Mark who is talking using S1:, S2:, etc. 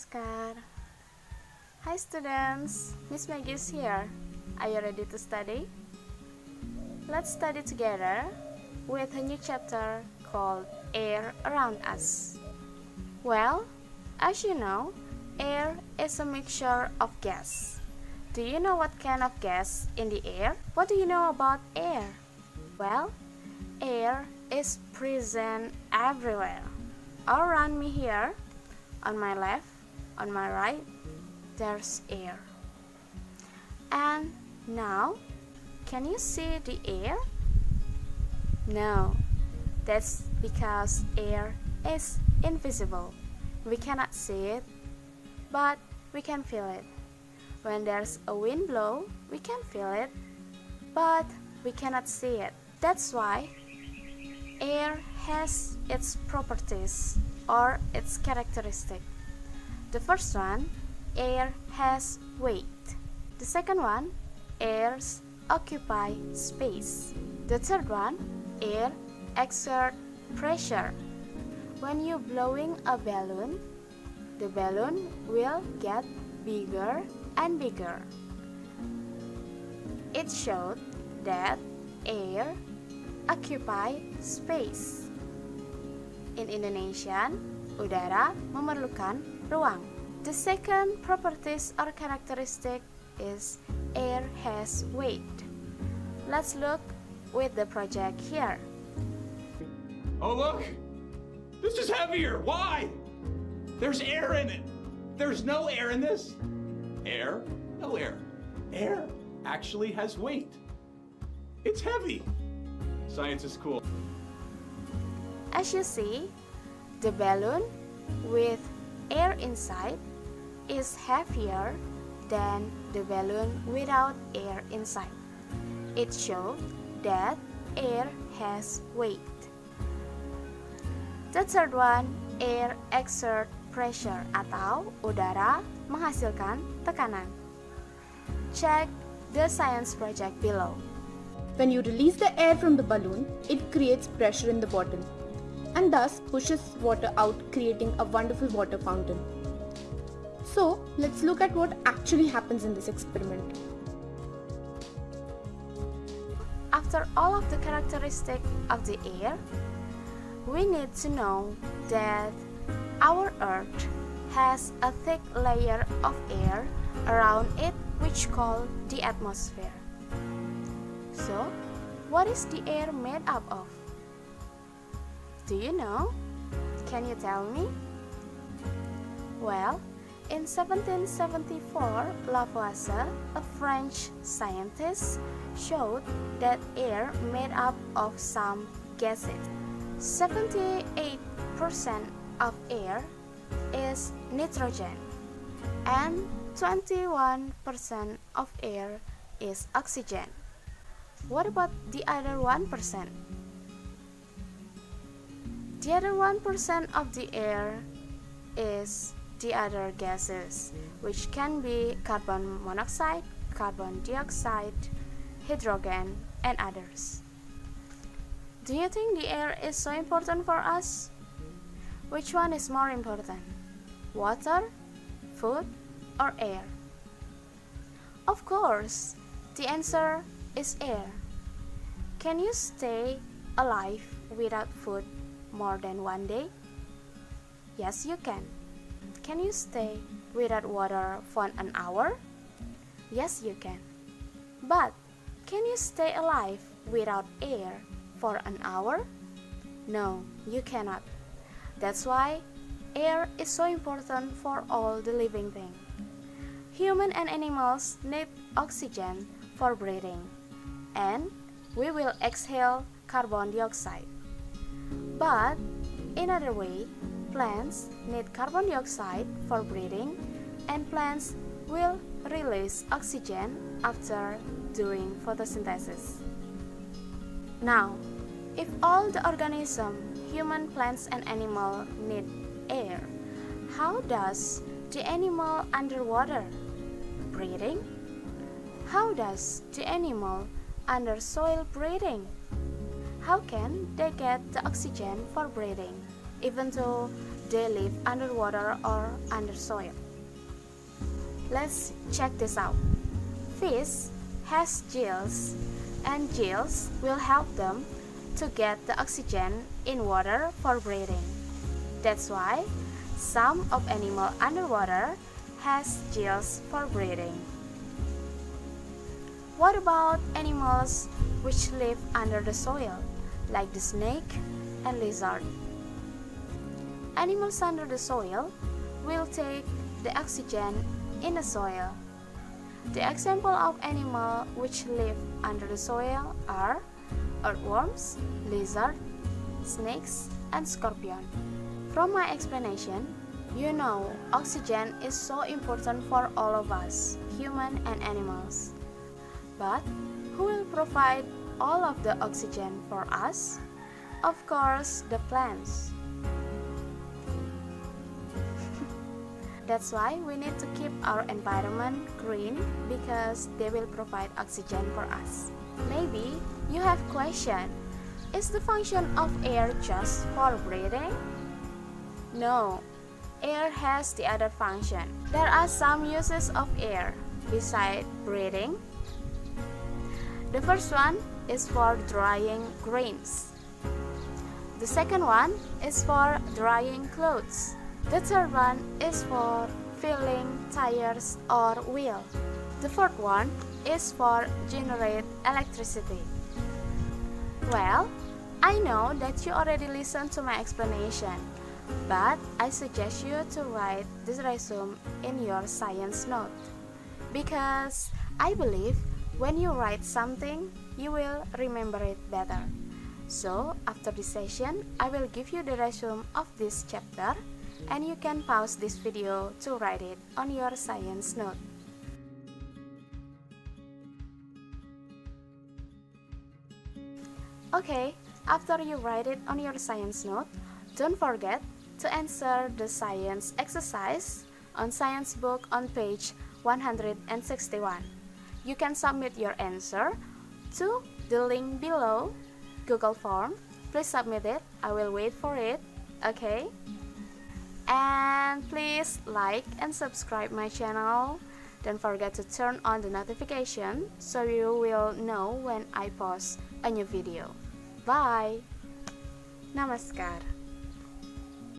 S1: Namaskar. Hi students, Miss Megi is here. Are you ready to study? Let's study together with a new chapter called Air Around Us. Well, as you know, air is a mixture of gas. Do you know what kind of gas in the air? What do you know about air? Well, air is present everywhere. All around me here, on my left, on my right, there's air. And now, can you see the air? No, that's because air is invisible. We cannot see it, but we can feel it. When there's a wind blow, we can feel it, but we cannot see it. That's why air has its properties or its characteristic. The first one, air has weight. The second one, airs occupy space. The third one, air exert pressure. When you blowing a balloon, the balloon will get bigger and bigger. It showed that air occupy space. In Indonesian, udara memerlukan ruang. The second properties or characteristic is air has weight. Let's look with the project here.
S2: Oh look! This is heavier! Why? There's air in it! There's no air in this! Air? No air. Air actually has weight. It's heavy! Science is cool.
S1: As you see, the balloon with air inside is heavier than the balloon without air inside. It shows that air has weight. The third one, air exert pressure atau udara menghasilkan tekanan. Check the science project below.
S3: When you release the air from the balloon, it creates pressure in the bottom and thus pushes water out, creating a wonderful water fountain. So, let's look at what actually happens in this experiment.
S1: After all of the characteristics of the air, we need to know that our Earth has a thick layer of air around it which called the atmosphere. So, what is the air made up of? Do you know? Can you tell me? Well, in 1774, Lavoisier, a French scientist, showed that air made up of some gases. 78% of air is nitrogen and 21% of air is oxygen. What about the other 1%? The other 1% of the air is the other gases, which can be carbon monoxide, carbon dioxide, hydrogen, and others. Do you think the air is so important for us? Which one is more important? Water, food, or air? Of course, the answer is air. Can you stay alive without food more than one day? Yes, you can. Can you stay without water for an hour? Yes, you can. But can you stay alive without air for an hour? No, you cannot. That's why air is so important for all the living things. Humans and animals need oxygen for breathing, and we will exhale carbon dioxide. But in other way, plants need carbon dioxide for breathing, and plants will release oxygen after doing photosynthesis. Now, if all the organisms, human, plants, and animal need air, how does the animal underwater breathing? How does the animal under soil breathing? How can they get the oxygen for breathing? Even though they live underwater or under soil. Let's check this out. Fish has gills, and gills will help them to get the oxygen in water for breathing. That's why some of animal underwater has gills for breathing. What about animals which live under the soil, like the snake and lizard? Animals under the soil will take the oxygen in the soil. The example of animals which live under the soil are earthworms, lizard, snakes, and scorpion. From my explanation, you know oxygen is so important for all of us, human and animals. But who will provide all of the oxygen for us? Of course, the plants. That's why we need to keep our environment green because they will provide oxygen for us. Maybe you have question, is the function of air just for breathing? No, air has the other function. There are some uses of air besides breathing. The first one is for drying grains. The second one is for drying clothes. The third one is for filling tires or wheel. The fourth one is for generate electricity. Well, I know that you already listened to my explanation, but I suggest you to write this resume in your science note, because I believe when you write something, you will remember it better. So, after this session, I will give you the resume of this chapter, and you can pause this video to write it on your science note. Okay, after you write it on your science note, don't forget to answer the science exercise on science book on page 161. You can submit your answer to the link below, Google form. Please submit it, I will wait for it, okay? And please like and subscribe my channel. Don't forget to turn on the notification so you will know when I post a new video. Bye! Namaskar.